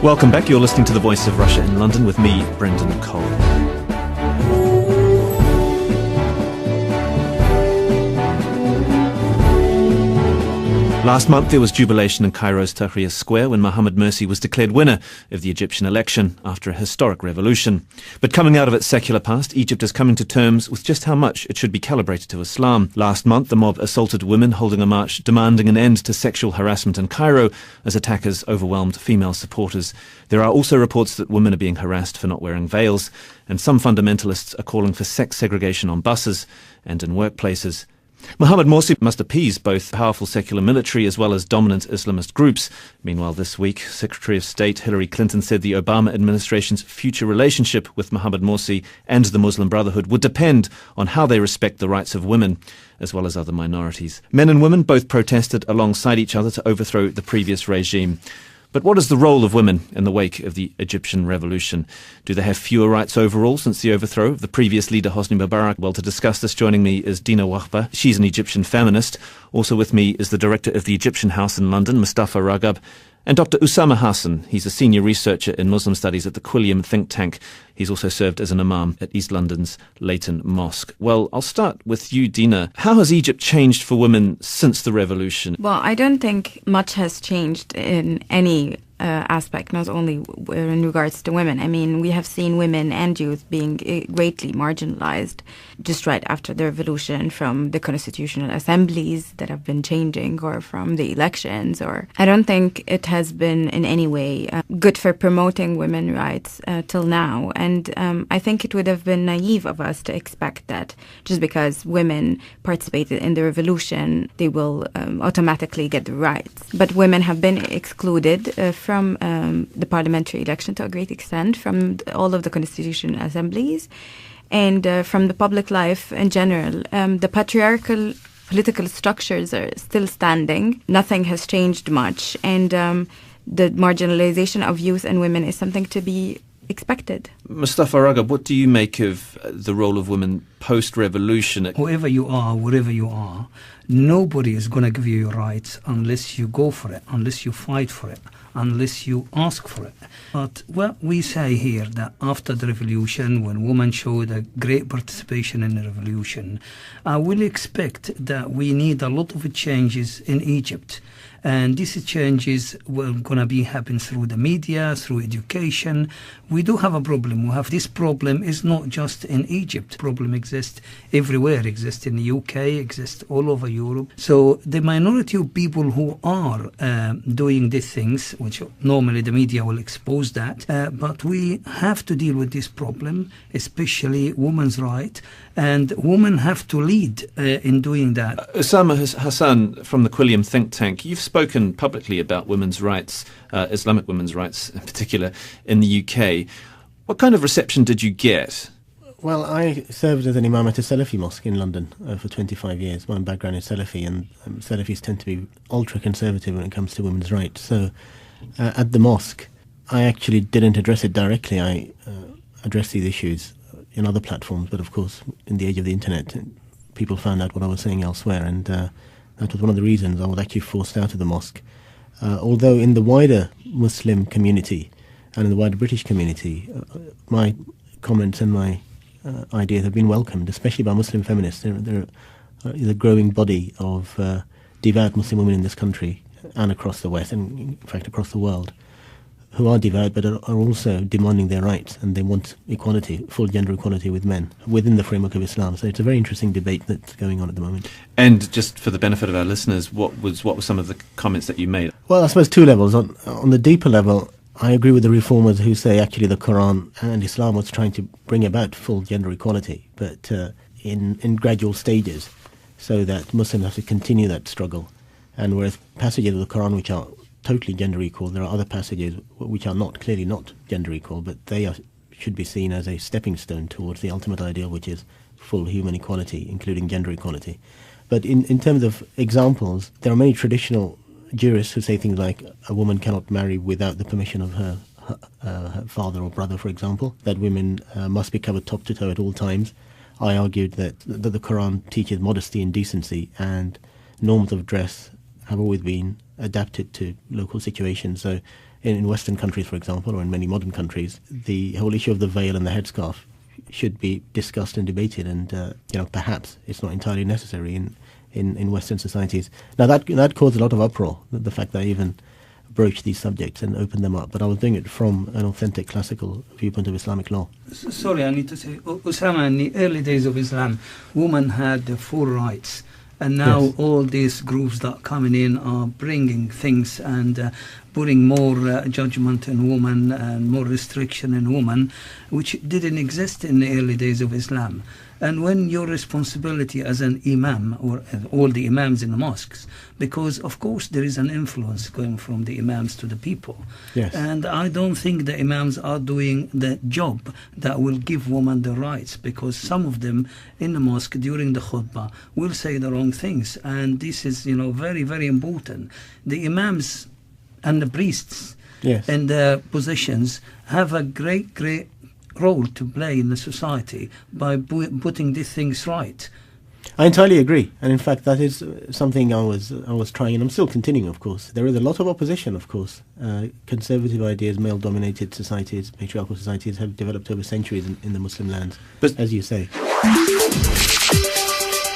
Welcome back. You're listening to The Voice of Russia in London with me, Brendan Cole. Last month there was jubilation in Cairo's Tahrir Square when Mohamed Morsi was declared winner of the Egyptian election after a historic revolution. But coming out of its secular past, Egypt is coming to terms with just how much it should be calibrated to Islam. Last month the mob assaulted women holding a march demanding an end to sexual harassment in Cairo as attackers overwhelmed female supporters. There are also reports that women are being harassed for not wearing veils, and some fundamentalists are calling for sex segregation on buses and in workplaces. Mohamed Morsi must appease both powerful secular military as well as dominant Islamist groups. Meanwhile, this week, Secretary of State Hillary Clinton said the Obama administration's future relationship with Mohamed Morsi and the Muslim Brotherhood would depend on how they respect the rights of women, as well as other minorities. Men and women both protested alongside each other to overthrow the previous regime. But what is the role of women in the wake of the Egyptian revolution? Do they have fewer rights overall since the overthrow of the previous leader Hosni Mubarak? Well, to discuss this, joining me is Dina Wahba. She's an Egyptian feminist. Also with me is the director of the Egyptian House in London, Mustafa Ragab, and Dr. Usama Hassan. He's a senior researcher in Muslim studies at the Quilliam think tank. He's also served as an imam at East London's Leighton Mosque. Well, I'll start with you, Dina. How has Egypt changed for women since the revolution? Well, I don't think much has changed in any aspect, not only in regards to women. I mean, we have seen women and youth being greatly marginalized just right after the revolution, from the constitutional assemblies that have been changing or from the elections. Or I don't think it has been in any way good for promoting women's rights till now. And I think it would have been naive of us to expect that just because women participated in the revolution, they will automatically get the rights. But women have been excluded from the parliamentary election to a great extent, from all of the constitutional assemblies, and from the public life in general. The patriarchal political structures are still standing. Nothing has changed much. And the marginalization of youth and women is something to be expected. Mustafa Ragab, what do you make of the role of women post-revolution? Whoever you are, wherever you are, nobody is going to give you your rights unless you go for it, unless you fight for it, unless you ask for it. But what we say here, that after the revolution, when women showed a great participation in the revolution, I will expect that we need a lot of changes in Egypt. And these changes will going to happen through the media, through education. We do have a problem. We have this problem is not just in Egypt. Problem exists everywhere. Exists in the UK, exists all over Europe. So the minority of people who are doing these things, which normally the media will expose that, but we have to deal with this problem, especially women's rights, and women have to lead in doing that. Usama Hassan from the Quilliam think tank, you've spoken publicly about women's rights, Islamic women's rights in particular, in the UK. What kind of reception did you get? Well, I served as an imam at a Salafi mosque in London for 25 years. My background is Salafi, and Salafis tend to be ultra-conservative when it comes to women's rights. So at the mosque, I actually didn't address it directly. I addressed these issues in other platforms, but of course, in the age of the internet, people found out what I was saying elsewhere, and that was one of the reasons I was actually forced out of the mosque. Although in the wider Muslim community and in the wider British community, my comments and my ideas have been welcomed, especially by Muslim feminists. There is a growing body of devout Muslim women in this country and across the West, and in fact across the world, who are devout but are also demanding their rights, and they want equality, full gender equality with men within the framework of Islam. So it's a very interesting debate that's going on at the moment. And just for the benefit of our listeners, what were some of the comments that you made? Well, I suppose two levels. On the deeper level, I agree with the reformers who say actually the Quran and Islam was trying to bring about full gender equality, but in gradual stages, so that Muslims have to continue that struggle. And whereas passages of the Quran which are totally gender equal, there are other passages which are clearly not gender equal, but they should be seen as a stepping stone towards the ultimate ideal, which is full human equality, including gender equality. But in terms of examples, there are many traditional jurists who say things like a woman cannot marry without the permission of her father or brother, for example, that women must be covered top to toe at all times. I argued that the Quran teaches modesty and decency, and norms of dress have always been adapted to local situations. So in Western countries, for example, or in many modern countries, the whole issue of the veil and the headscarf should be discussed and debated, and perhaps it's not entirely necessary in Western societies. Now that caused a lot of uproar, the fact that I even broached these subjects and opened them up, but I was doing it from an authentic classical viewpoint of Islamic law. Sorry, I need to say, Osama, in the early days of Islam, women had the full rights. And now Yes. all these groups that are coming in are bringing things and putting more judgment in women and more restriction in women, which didn't exist in the early days of Islam. And when your responsibility as an imam, or all the imams in the mosques, because of course there is an influence going from the imams to the people. Yes. And I don't think the imams are doing the job that will give women the rights, because some of them in the mosque during the khutbah will say the wrong things. And this is, very, very important. The imams and the priests Yes. in their positions have a great, great role to play in the society by putting these things right. I entirely agree, and in fact that is something I was trying, and I'm still continuing, of course. There is a lot of opposition, of course. Conservative ideas, male-dominated societies, patriarchal societies have developed over centuries in the Muslim lands, But- as you say.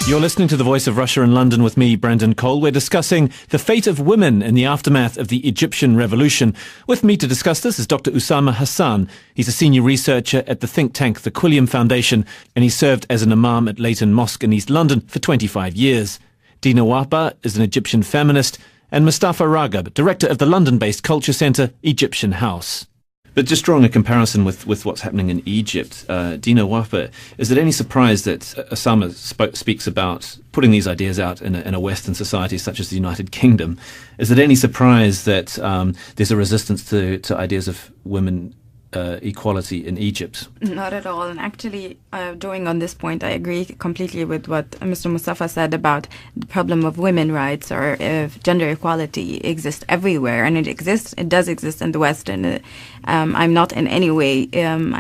You're listening to The Voice of Russia in London with me, Brendan Cole. We're discussing the fate of women in the aftermath of the Egyptian revolution. With me to discuss this is Dr. Usama Hassan. He's a senior researcher at the think tank, the Quilliam Foundation, and he served as an imam at Leighton Mosque in East London for 25 years. Dina Wahba is an Egyptian feminist, and Mustafa Ragab, director of the London-based culture centre, Egyptian House. But just drawing a comparison with what's happening in Egypt, Dina Wahba, is it any surprise that Osama speaks about putting these ideas out in a Western society such as the United Kingdom? Is it any surprise that there's a resistance to ideas of women equality in Egypt? Not at all. And actually, drawing on this point, I agree completely with what Mr. Mustafa said about the problem of women rights or if gender equality exists everywhere, and it does exist in the West. And I'm not in any way, I'm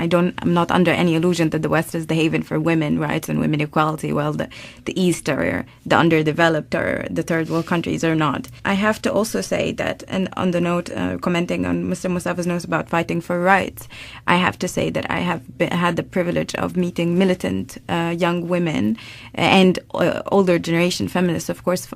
not under any illusion that the West is the haven for women rights and women equality, while the East or the underdeveloped or the third world countries are not. I have to also say that, and on the note, commenting on Mr. Mustafa's notes about fighting for rights, I have to say that I have had the privilege of meeting militant young women and older generation feminists, of course,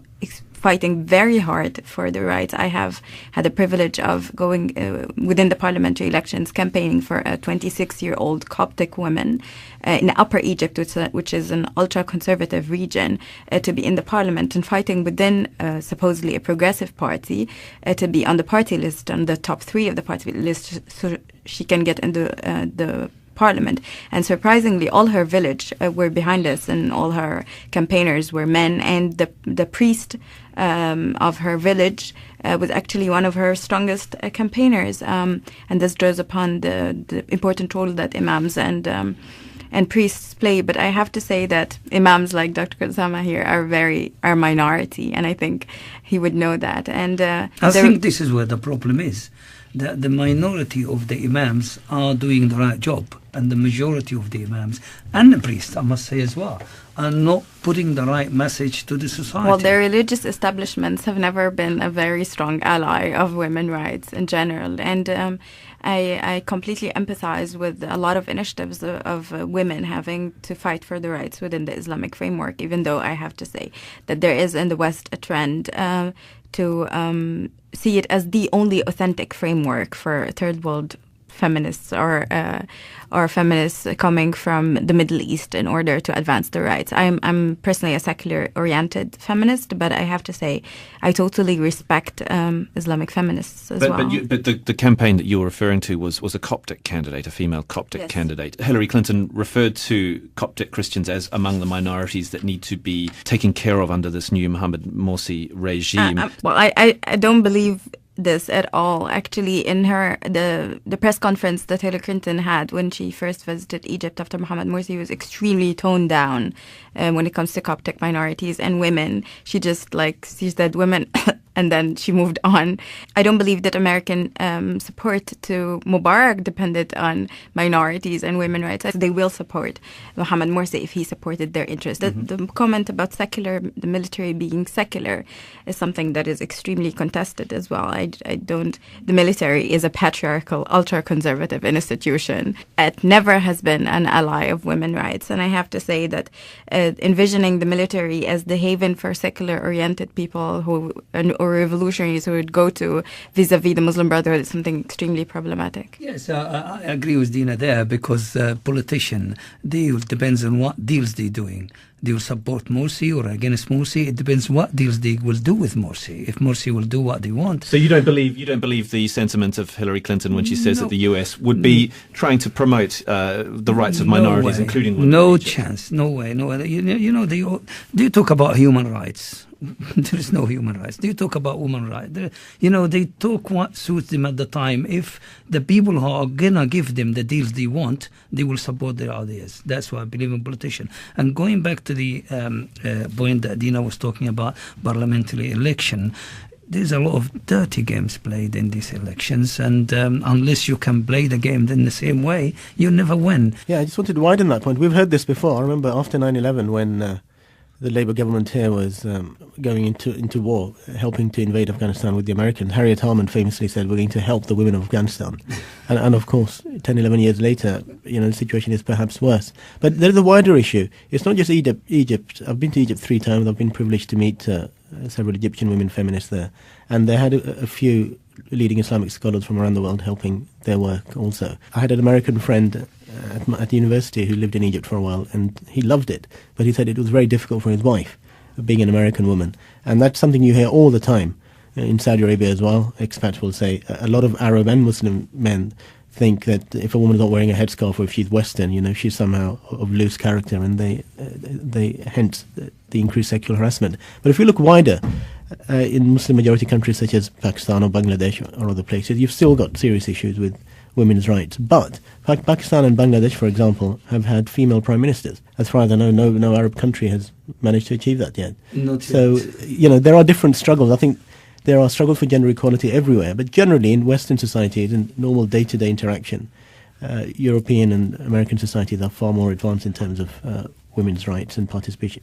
fighting very hard for their rights. I have had the privilege of going within the parliamentary elections, campaigning for a 26-year-old Coptic woman in Upper Egypt, which is an ultra-conservative region, to be in the parliament and fighting within supposedly a progressive party to be on the party list, on the top 3 of the party list, so she can get into the parliament. And surprisingly, all her village were behind us, and all her campaigners were men, and the priest of her village was actually one of her strongest campaigners, and this draws upon the important role that imams and priests play. But I have to say that imams like Dr. Osama here are minority, and I think he would know that. And I think this is where the problem is. That the minority of the imams are doing the right job, and the majority of the imams and the priests, I must say as well, are not putting the right message to the society. Well, their religious establishments have never been a very strong ally of women's rights in general. And I completely empathize with a lot of initiatives of women having to fight for their rights within the Islamic framework, even though I have to say that there is in the West a trend to see it as the only authentic framework for third world feminists or feminists coming from the Middle East in order to advance their rights. I'm personally a secular-oriented feminist, but I have to say I totally respect Islamic feminists as well. But the campaign that you were referring to was a Coptic candidate, a female Coptic candidate. Hillary Clinton referred to Coptic Christians as among the minorities that need to be taken care of under this new Mohamed Morsi regime. Well, I don't believe this at all. Actually, in the press conference that Hillary Clinton had when she first visited Egypt after Mohamed Morsi was extremely toned down when it comes to Coptic minorities and women. She said women and then she moved on. I don't believe that American support to Mubarak depended on minorities and women's rights. They will support Mohamed Morsi if he supported their interests. The comment about the military being secular, is something that is extremely contested as well. The military is a patriarchal, ultra-conservative institution. It never has been an ally of women's rights. And I have to say that envisioning the military as the haven for secular-oriented people or revolutionaries who would go to vis-a-vis the Muslim Brotherhood is something extremely problematic. Yes, I agree with Dina there, because politician depends on what deals they're doing. They will support Morsi or against Morsi. It depends what deals they will do with Morsi. If Morsi will do what they want. So you don't believe the sentiment of Hillary Clinton when she says that the US would be trying to promote the rights of minorities, including women? No chance. No way. No way. Do you talk about human rights? There is no human rights. Do you talk about women rights? They talk what suits them at the time. If the people who are gonna give them the deals they want, they will support their ideas. That's why I believe in politicians. And going back to the point that Dina was talking about, parliamentary election, there's a lot of dirty games played in these elections, and unless you can play the game in the same way, you never win. Yeah, I just wanted to widen that point. We've heard this before. I remember after 9/11 when the Labour government here was going into war, helping to invade Afghanistan with the Americans. Harriet Harman famously said, we're going to help the women of Afghanistan. and of course, 10, 11 years later, the situation is perhaps worse. But there's a wider issue. It's not just Egypt. I've been to Egypt 3 times. I've been privileged to meet several Egyptian women feminists there. And they had a few leading Islamic scholars from around the world helping their work also. I had an American friend at university who lived in Egypt for a while, and he loved it, but he said it was very difficult for his wife, being an American woman. And that's something you hear all the time in Saudi Arabia as well. Expats will say a lot of Arab and Muslim men think that if a woman is not wearing a headscarf or if she's Western, she's somehow of loose character, and they hence the increased sexual harassment. But if you look wider, in Muslim majority countries such as Pakistan or Bangladesh or other places, you've still got serious issues with women's rights. But Pakistan and Bangladesh, for example, have had female prime ministers. As far as I know, no Arab country has managed to achieve that yet. So, there are different struggles. I think there are struggles for gender equality everywhere. But generally, in Western societies, in normal day-to-day interaction, European and American societies are far more advanced in terms of women's rights and participation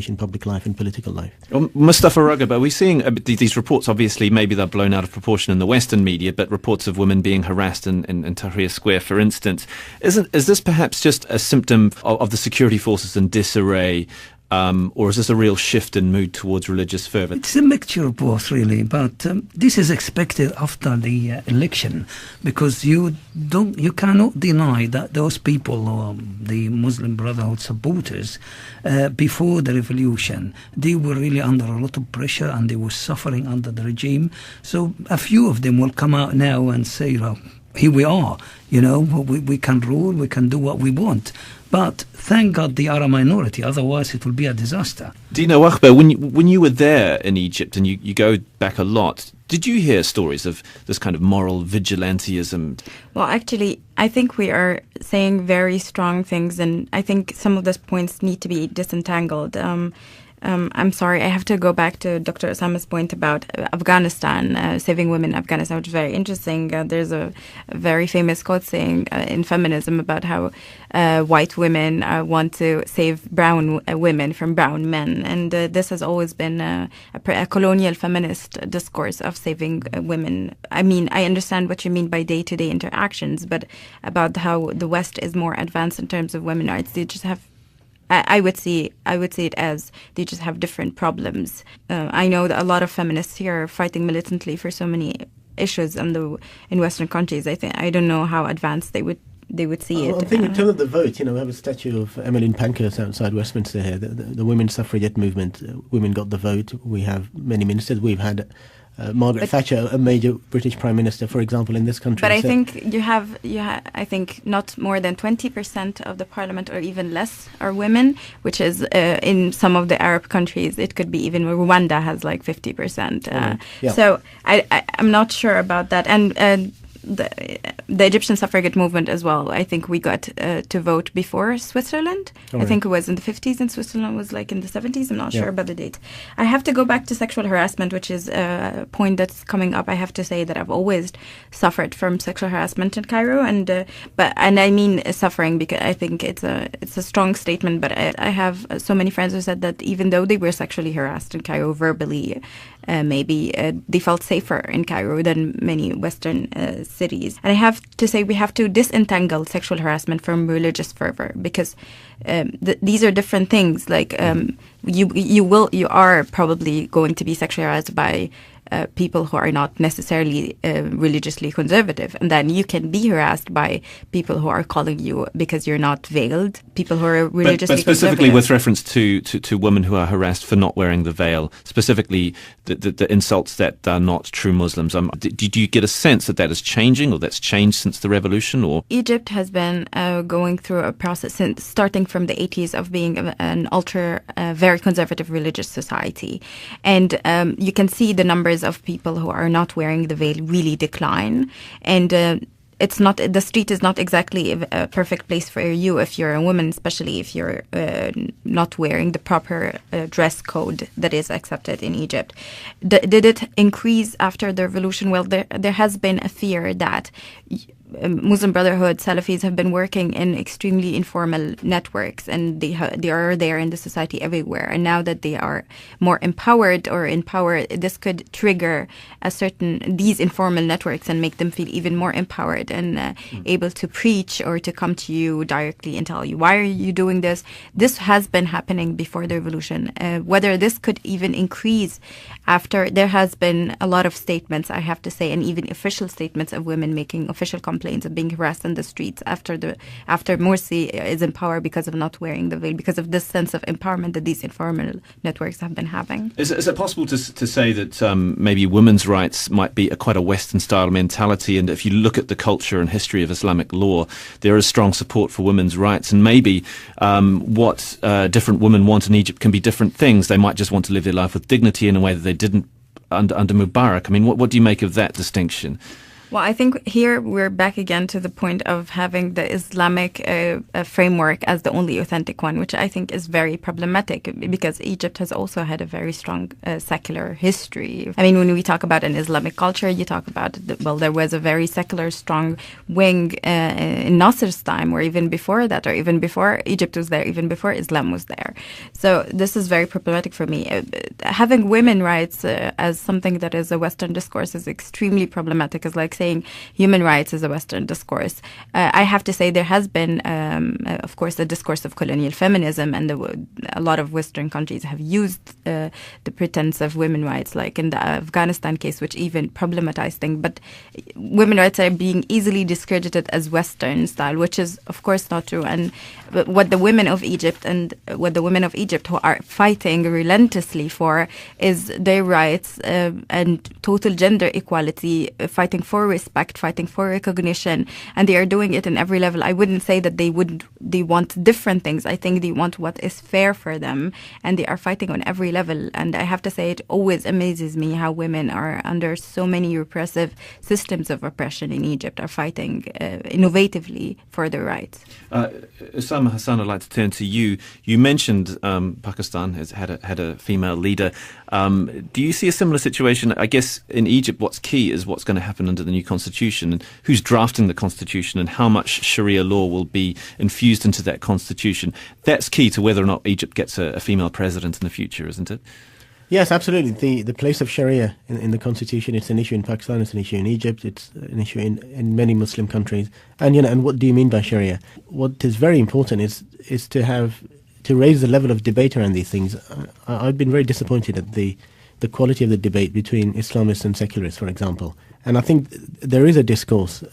in public life and political life. Mustafa Ragab, are we seeing these reports? Obviously, maybe they're blown out of proportion in the Western media, but reports of women being harassed in Tahrir Square, for instance. Is this perhaps just a symptom of the security forces in disarray? Or is this a real shift in mood towards religious fervour? It's a mixture of both, really. But this is expected after the election, because you cannot deny that those people, the Muslim Brotherhood supporters, before the revolution, they were really under a lot of pressure and they were suffering under the regime. So a few of them will come out now and say, here we are, we can rule, we can do what we want. But thank God they are a minority, otherwise it will be a disaster. Dina Wahba, when you were there in Egypt, and you go back a lot, did you hear stories of this kind of moral vigilantism? Well, actually, I think we are saying very strong things, and I think some of those points need to be disentangled. I'm sorry, I have to go back to Dr. Osama's point about Afghanistan, saving women in Afghanistan, which is very interesting. There's a very famous quote saying in feminism about how white women want to save brown women from brown men. And this has always been a colonial feminist discourse of saving women. I mean, I understand what you mean by day-to-day interactions, but about how the West is more advanced in terms of women's rights, they just have I would see it as they just have different problems. I know that a lot of feminists here are fighting militantly for so many issues in Western countries. I don't know how advanced they would see it. I think in terms of the vote, we have a statue of Emmeline Pankhurst outside Westminster here. The women's suffragette movement, women got the vote. We have many ministers. We've had Margaret Thatcher, a major British Prime Minister, for example, in this country. But I think you have, I think not more than 20% of the parliament or even less are women, which is in some of the Arab countries, it could be even Rwanda has like 50%. Yeah. So I'm not sure about that. And the Egyptian suffragette movement as well. I think we got to vote before Switzerland. I think it was in the 50s and Switzerland was like in the 70s. I'm not sure about the date. I have to go back to sexual harassment, which is a point that's coming up. I have to say that I've always suffered from sexual harassment in Cairo, and I mean suffering because I think it's a strong statement. But I have so many friends who said that even though they were sexually harassed in Cairo verbally, maybe they felt safer in Cairo than many Western cities. And I have to say we have to disentangle sexual harassment from religious fervor, because these are different things. Like you are probably going to be sexually harassed by people who are not necessarily religiously conservative, and then you can be harassed by people who are calling you because you're not veiled, people who are religiously but specifically conservative. with reference to women who are harassed for not wearing the veil, specifically the insults that are not true Muslims. Did you get a sense that is changing, or that's changed since the revolution? Or Egypt has been going through a process since starting from the 80s of being an very conservative religious society, and you can see the numbers of people who are not wearing the veil really decline, and it's not, the street is not exactly a perfect place for you if you're a woman, especially if you're not wearing the proper dress code that is accepted in Egypt. Did it increase after the revolution? Well, there has been a fear that Muslim Brotherhood, Salafis have been working in extremely informal networks, and they are there in the society everywhere. And now that they are more empowered or in power, this could trigger these informal networks and make them feel even more empowered and able to preach or to come to you directly and tell you, why are you doing this? This has been happening before the revolution. Whether this could even increase after, there has been a lot of statements, I have to say, and even official statements of women making official complaints of being harassed in the streets after Morsi is in power because of not wearing the veil, because of this sense of empowerment that these informal networks have been having. Is it possible to say that maybe women's rights might be quite a Western-style mentality, and if you look at the culture and history of Islamic law, there is strong support for women's rights, and maybe what different women want in Egypt can be different things. They might just want to live their life with dignity in a way that they didn't under Mubarak. I mean, what do you make of that distinction? Well, I think here we're back again to the point of having the Islamic framework as the only authentic one, which I think is very problematic because Egypt has also had a very strong secular history. I mean, when we talk about an Islamic culture, you talk about, there was a very secular, strong wing in Nasser's time, or even before that, or even before Egypt was there, even before Islam was there. So this is very problematic for me. Having women rights as something that is a Western discourse is extremely problematic. It's like saying human rights is a Western discourse. I have to say there has been, of course, a discourse of colonial feminism, and a lot of Western countries have used the pretense of women rights, like in the Afghanistan case, which even problematized things. But women rights are being easily discredited as Western style, which is, of course, not true. And what the women of Egypt who are fighting relentlessly for is their rights and total gender equality, fighting for respect, fighting for recognition, and they are doing it in every level. I wouldn't say that they want different things. I think they want what is fair for them, and they are fighting on every level. And I have to say, it always amazes me how women are under so many repressive systems of oppression in Egypt are fighting innovatively for their rights. Osama Hassan, I'd like to turn to you. You mentioned Pakistan has had a female leader. Do you see a similar situation? I guess in Egypt, what's key is what's going to happen under the new constitution, and who's drafting the constitution, and how much Sharia law will be infused into that constitution. That's key to whether or not Egypt gets a female president in the future, isn't it? Yes, absolutely. The place of Sharia in the constitution, it's an issue in Pakistan, it's an issue in Egypt, it's an issue in many Muslim countries. And and what do you mean by Sharia? What is very important is to raise the level of debate around these things. I've been very disappointed at the quality of the debate between Islamists and secularists, for example. And I think there is a discourse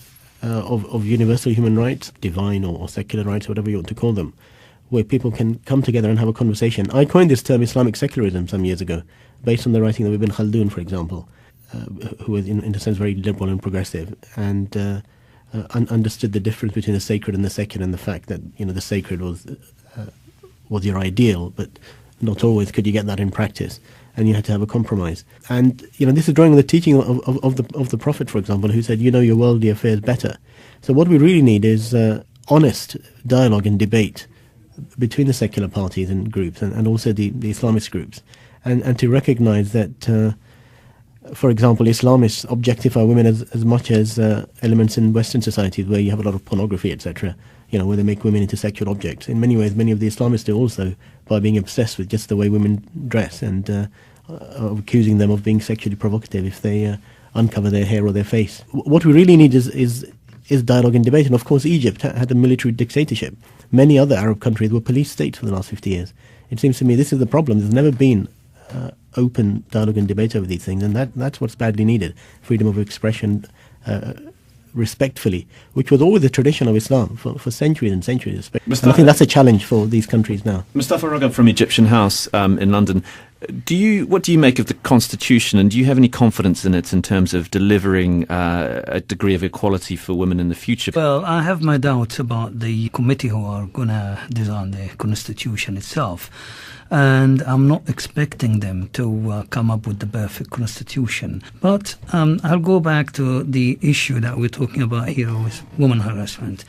of universal human rights, divine or secular rights, whatever you want to call them, where people can come together and have a conversation. I coined this term Islamic secularism some years ago, based on the writing of Ibn Khaldun, for example, who was in a sense very liberal and progressive, and understood the difference between the sacred and the secular, and the fact that the sacred was your ideal, but not always could you get that in practice. and you had to have a compromise. And this is drawing on the teaching of the Prophet, for example, who said, "You know your worldly affairs better." So what we really need is honest dialogue and debate between the secular parties and groups, and also the Islamist groups, and to recognize that, for example, Islamists objectify women as much as elements in Western societies where you have a lot of pornography, etc., where they make women into sexual objects. In many ways, many of the Islamists do also by being obsessed with just the way women dress and accusing them of being sexually provocative if they uncover their hair or their face. What we really need is dialogue and debate. And of course, Egypt had a military dictatorship. Many other Arab countries were police states for the last 50 years. It seems to me this is the problem. There's never been open dialogue and debate over these things, and that's what's badly needed. Freedom of expression respectfully, which was always the tradition of Islam for centuries and centuries. And I think that's a challenge for these countries now. Mustafa Ragab from Egyptian House in London. What do you make of the Constitution, and do you have any confidence in it in terms of delivering a degree of equality for women in the future? Well, I have my doubts about the committee who are going to design the Constitution itself. And I'm not expecting them to come up with the perfect constitution. But I'll go back to the issue that we're talking about here with women harassment.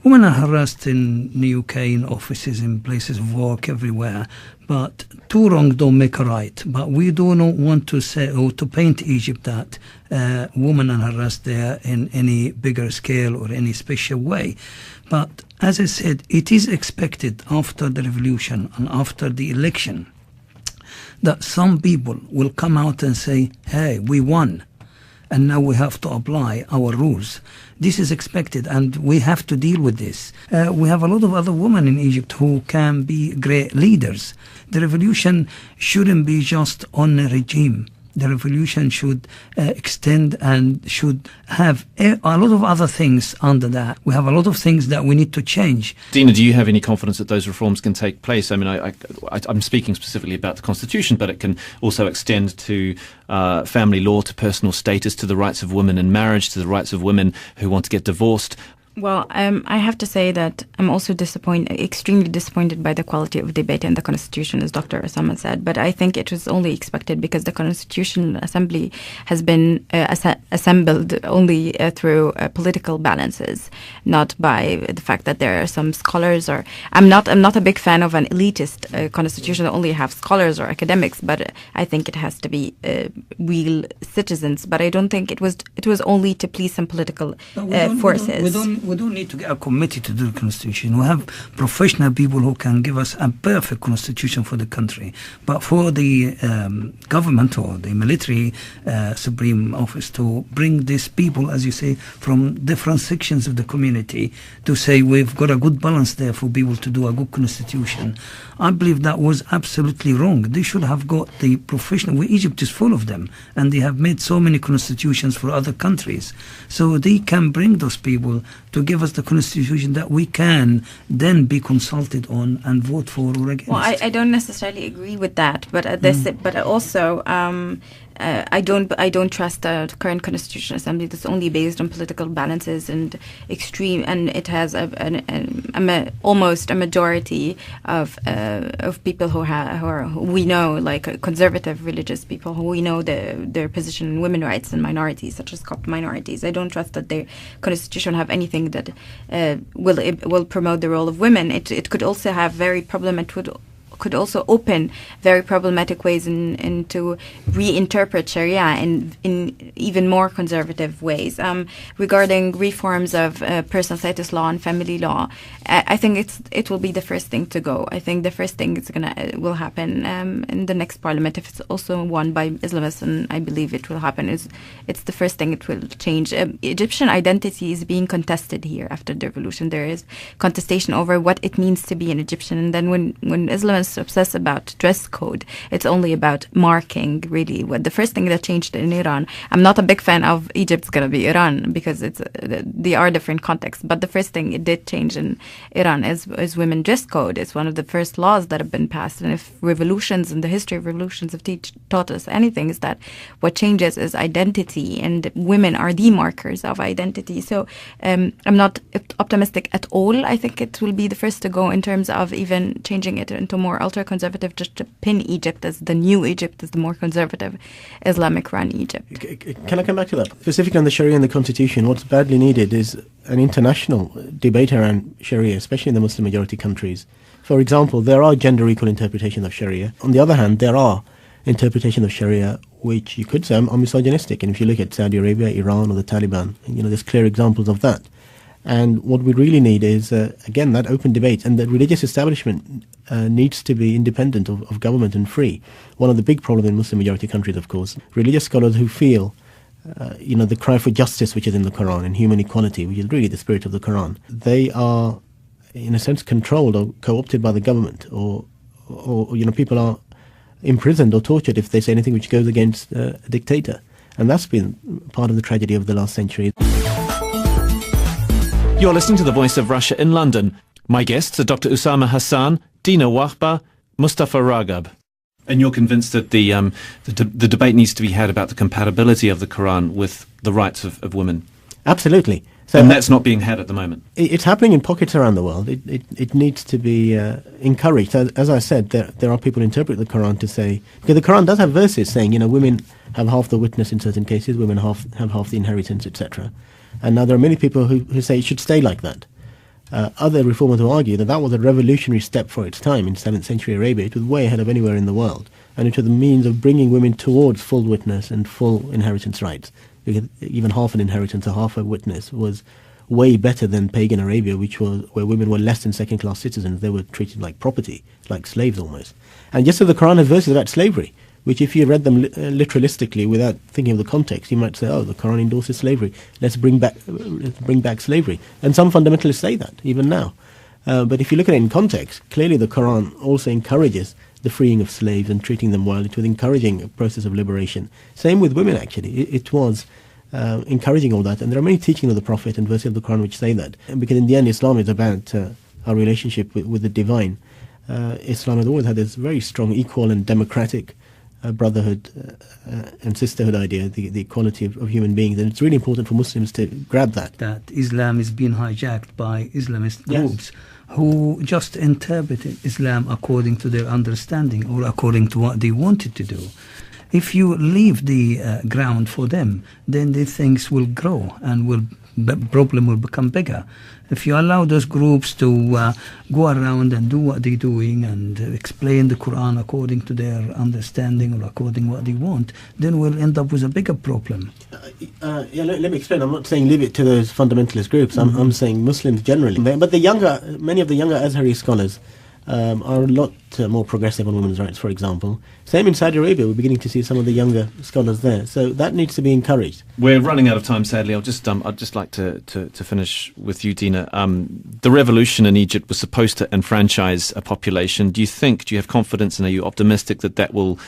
Women are harassed in the UK, in offices, in places of work, everywhere. But two wrongs don't make a right. But we do not want to say or to paint Egypt that women are harassed there in any bigger scale or any special way. But as I said, it is expected after the revolution and after the election that some people will come out and say, hey, we won, and now we have to apply our rules. This is expected, and we have to deal with this. We have a lot of other women in Egypt who can be great leaders. The revolution shouldn't be just on a regime. The revolution should extend and should have a lot of other things under that. We have a lot of things that we need to change. Dina, do you have any confidence that those reforms can take place? I mean, I'm speaking specifically about the Constitution, but it can also extend to family law, to personal status, to the rights of women in marriage, to the rights of women who want to get divorced. Well, I have to say that I'm also extremely disappointed by the quality of debate in the Constitution, as Dr. Osama said. But I think it was only expected because the Constitutional Assembly has been assembled only through political balances, not by the fact that there are some scholars. Or I'm not a big fan of an elitist constitution that only have scholars or academics. But I think it has to be real citizens. But I don't think it was only to please some political forces. We don't need to get a committee to do the constitution. We have professional people who can give us a perfect constitution for the country. But for the government or the military supreme office to bring these people, as you say, from different sections of the community to say we've got a good balance there for people to do a good constitution, I believe that was absolutely wrong. They should have got the professional. Egypt is full of them, and they have made so many constitutions for other countries. So they can bring those people to give us the constitution that we can then be consulted on and vote for or against. Well, I don't necessarily agree with that, but but also I don't trust the current Constitutional Assembly that's only based on political balances and extreme, and it has almost a majority of people who we know, like conservative religious people who we know their position in women's rights and minorities such as Coptic minorities. I don't trust that their constitution have anything that will promote the role of women. It could also have could also open very problematic ways into reinterpret Sharia in even more conservative ways. Regarding reforms of personal status law and family law, I think it will be the first thing to go. I think the first thing will happen in the next parliament, if it's also won by Islamists, and I believe it will happen. It's the first thing it will change. Egyptian identity is being contested here after the revolution. There is contestation over what it means to be an Egyptian, and then when Islamists obsessed about dress code, it's only about marking, really. What the first thing that changed in Iran, I'm not a big fan of Egypt's gonna be Iran because they are different contexts, but the first thing it did change in Iran is women dress code. It's one of the first laws that have been passed, and if revolutions and the history of revolutions have taught us anything, is that what changes is identity, and women are the markers of identity. So I'm not optimistic at all. I think it will be the first to go in terms of even changing it into more more ultra-conservative, just to pin Egypt as the new Egypt, as the more conservative Islamic-run Egypt. Can I come back to that? Specifically on the Sharia and the Constitution, what's badly needed is an international debate around Sharia, especially in the Muslim-majority countries. For example, there are gender-equal interpretations of Sharia. On the other hand, there are interpretations of Sharia which you could say are misogynistic. And if you look at Saudi Arabia, Iran, or the Taliban, there's clear examples of that. And what we really need is, again, that open debate. And the religious establishment needs to be independent of government and free. One of the big problems in Muslim-majority countries, of course, religious scholars who feel, the cry for justice, which is in the Quran, and human equality, which is really the spirit of the Quran, they are, in a sense, controlled or co-opted by the government, or people are imprisoned or tortured if they say anything which goes against a dictator. And that's been part of the tragedy of the last century. You're listening to The Voice of Russia in London. My guests are Dr. Usama Hassan, Dina Wahba, Mustafa Ragab. And you're convinced that the debate needs to be had about the compatibility of the Quran with the rights of women? Absolutely. So and that's not being had at the moment? It's happening in pockets around the world. It needs to be encouraged. As I said, there are people who interpret the Quran to say, because the Quran does have verses saying, women have half the witness in certain cases, women have half the inheritance, etc. And now there are many people who say it should stay like that. Other reformers who argue that was a revolutionary step for its time in 7th century Arabia. It was way ahead of anywhere in the world. And it was the means of bringing women towards full witness and full inheritance rights. Because even half an inheritance or half a witness was way better than pagan Arabia, where women were less than second-class citizens. They were treated like property, like slaves almost. And just as the Quran has verses about slavery, which if you read them literalistically without thinking of the context, you might say, oh, the Quran endorses slavery. Let's bring back slavery. And some fundamentalists say that, even now. But if you look at it in context, clearly the Quran also encourages the freeing of slaves and treating them well. It was encouraging a process of liberation. Same with women, actually. It was encouraging all that. And there are many teachings of the Prophet and verses of the Quran which say that. And because in the end, Islam is about our relationship with the divine. Islam has always had this very strong, equal and democratic brotherhood and sisterhood idea, the equality of human beings. And it's really important for Muslims to grab that. That Islam is being hijacked by Islamist groups who just interpreted Islam according to their understanding or according to what they wanted to do. If you leave the ground for them, then the things will grow and the problem will become bigger. If you allow those groups to go around and do what they're doing and explain the Quran according to their understanding or according to what they want, then we'll end up with a bigger problem. Let me explain. I'm not saying leave it to those fundamentalist groups. I'm saying Muslims generally. But many of the younger Azhari scholars are a lot more progressive on women's rights, for example. Same in Saudi Arabia, we're beginning to see some of the younger scholars there. So that needs to be encouraged. We're running out of time, sadly. I'd just like to finish with you, Dina. The revolution in Egypt was supposed to enfranchise a population. Do you have confidence and are you optimistic that will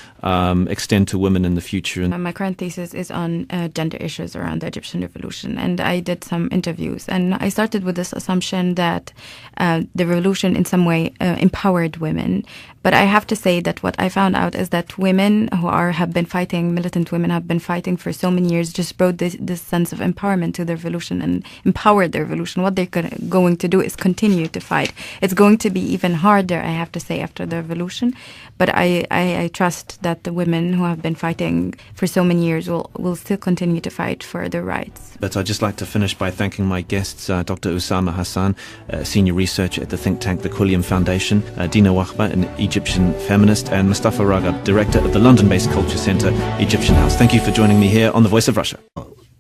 extend to women in the future? My current thesis is on gender issues around the Egyptian revolution, and I did some interviews. And I started with this assumption that the revolution in some way empowered women. But I have to say that what I found out is that women who have been fighting, militant women have been fighting for so many years, just brought this sense of empowerment to the revolution and empowered the revolution. What they're going to do is continue to fight. It's going to be even harder, I have to say, after the revolution. But I trust that the women who have been fighting for so many years will still continue to fight for their rights. But I'd just like to finish by thanking my guests, Dr. Usama Hassan, senior researcher at the think tank The Quilliam Foundation, Dina Wahba, an Egyptian feminist, and Mustafa Ragab, director of the London-based culture centre Egyptian House. Thank you for joining me here on The Voice of Russia.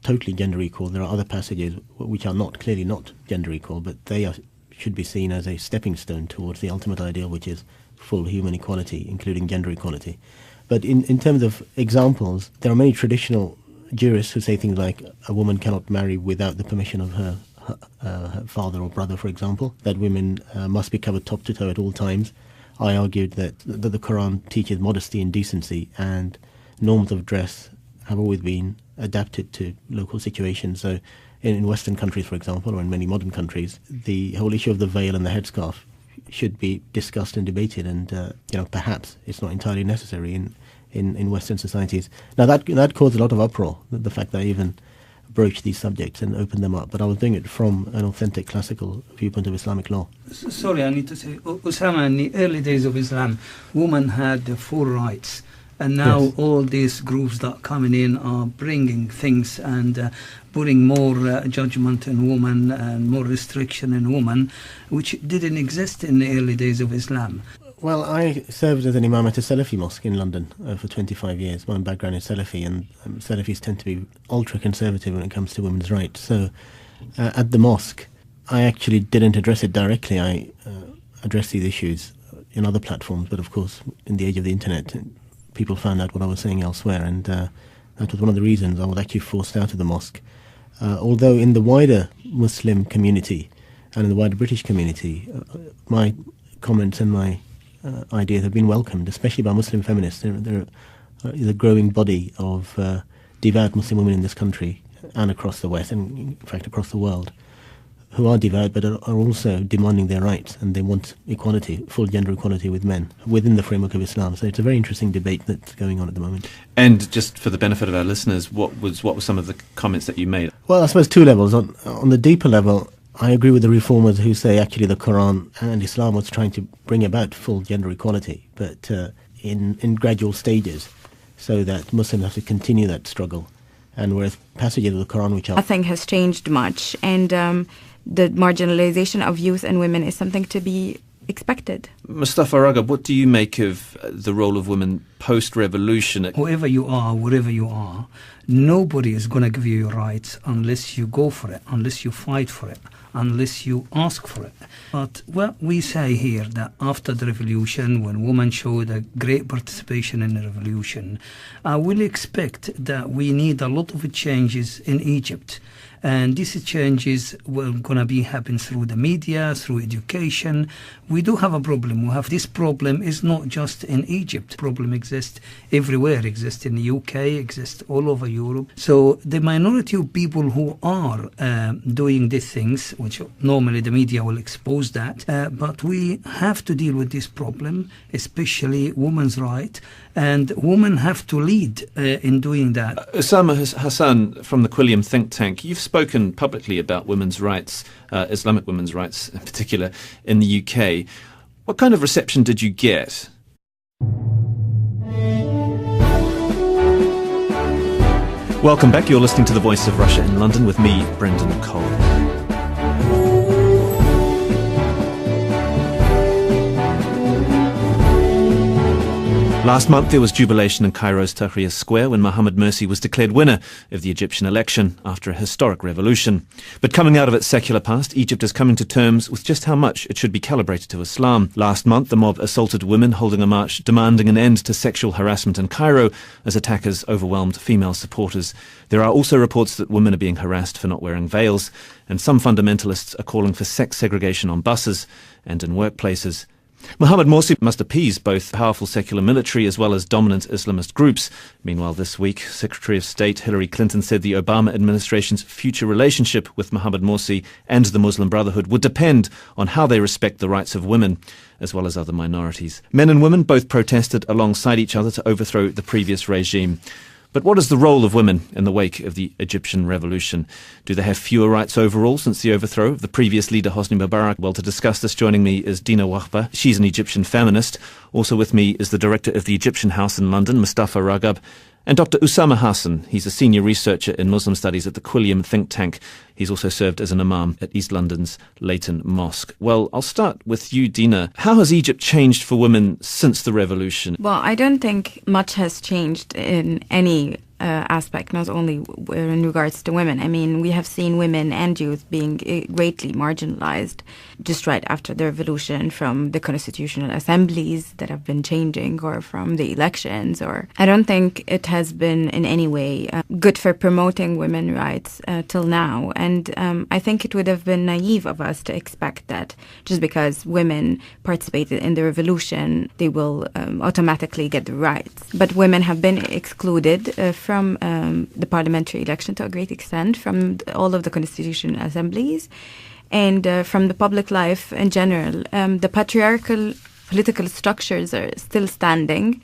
Totally gender equal. There are other passages which are clearly not gender equal, but they should be seen as a stepping stone towards the ultimate ideal, which is full human equality, including gender equality. But in terms of examples, there are many traditional jurists who say things like a woman cannot marry without the permission of her father or brother, for example, that women must be covered top to toe at all times. I argued that the Quran teaches modesty and decency, and norms of dress have always been adapted to local situations. So in Western countries, for example, or in many modern countries, the whole issue of the veil and the headscarf should be discussed and debated, and perhaps it's not entirely necessary in Western societies. Now that caused a lot of uproar, the fact that even broach these subjects and open them up, but I was doing it from an authentic classical viewpoint of Islamic law. Sorry, I need to say, Osama, in the early days of Islam, women had the full rights. And now Yes. all these groups that are coming in are bringing things and putting more judgment in women and more restriction in women, which didn't exist in the early days of Islam. Well, I served as an imam at a Salafi mosque in London for 25 years. My background is Salafi, and Salafis tend to be ultra-conservative when it comes to women's rights. So at the mosque, I actually didn't address it directly. I addressed these issues in other platforms, but of course, in the age of the internet, people found out what I was saying elsewhere, and that was one of the reasons I was actually forced out of the mosque. Although in the wider Muslim community and in the wider British community, my comments and my ideas have been welcomed, especially by Muslim feminists. There is a growing body of devout Muslim women in this country and across the West, and in fact across the world, who are devout but are also demanding their rights, and they want equality, full gender equality with men within the framework of Islam. So it's a very interesting debate that's going on at the moment. And just for the benefit of our listeners, what were some of the comments that you made? Well, I suppose two levels. On the deeper level, I agree with the reformers who say actually the Quran and Islam was trying to bring about full gender equality, but in gradual stages, so that Muslims have to continue that struggle. And whereas passages of the Quran which are... Nothing has changed much, and the marginalization of youth and women is something to be expected. Mustafa Ragab, what do you make of the role of women post-revolution? Whoever you are, wherever you are, nobody is going to give you your rights unless you go for it, unless you fight for it, unless you ask for it. But what we say here, that after the revolution, when women showed a great participation in the revolution, I will expect that we need a lot of changes in Egypt. And these changes were going to be happen through the media, through education. We do have a problem. We have this problem is not just in Egypt. The problem exists everywhere. Exists in the UK, exists all over Europe. So the minority of people who are doing these things, which normally the media will expose that, but we have to deal with this problem, especially women's rights, and women have to lead in doing that. Osama Hassan from the Quilliam think tank, you've spoken publicly about women's rights, Islamic women's rights in particular, in the UK. What kind of reception did you get? Welcome back. You're listening to The Voice of Russia in London with me, Brendan Cole. Last month there was jubilation in Cairo's Tahrir Square when Mohamed Morsi was declared winner of the Egyptian election after a historic revolution. But coming out of its secular past, Egypt is coming to terms with just how much it should be calibrated to Islam. Last month the mob assaulted women holding a march demanding an end to sexual harassment in Cairo as attackers overwhelmed female supporters. There are also reports that women are being harassed for not wearing veils, and some fundamentalists are calling for sex segregation on buses and in workplaces. Mohamed Morsi must appease both powerful secular military as well as dominant Islamist groups. Meanwhile, this week, Secretary of State Hillary Clinton said the Obama administration's future relationship with Mohamed Morsi and the Muslim Brotherhood would depend on how they respect the rights of women, as well as other minorities. Men and women both protested alongside each other to overthrow the previous regime. But what is the role of women in the wake of the Egyptian revolution? Do they have fewer rights overall since the overthrow of the previous leader Hosni Mubarak? Well, to discuss this, joining me is Dina Wahba. She's an Egyptian feminist. Also with me is the director of the Egyptian House in London, Mustafa Ragab, and Dr. Osama Hassan. He's a senior researcher in Muslim studies at the Quilliam think tank. He's also served as an imam at East London's Leighton Mosque. Well, I'll start with you, Dina. How has Egypt changed for women since the revolution? Well, I don't think much has changed in any aspect, not only in regards to women. I mean, we have seen women and youth being greatly marginalized just right after the revolution, from the constitutional assemblies that have been changing or from the elections. Or I don't think it has been in any way good for promoting women's rights till now. And I think it would have been naive of us to expect that just because women participated in the revolution, they will automatically get the rights. But women have been excluded from the parliamentary election to a great extent, from all of the constitutional assemblies, and from the public life in general. The patriarchal political structures are still standing.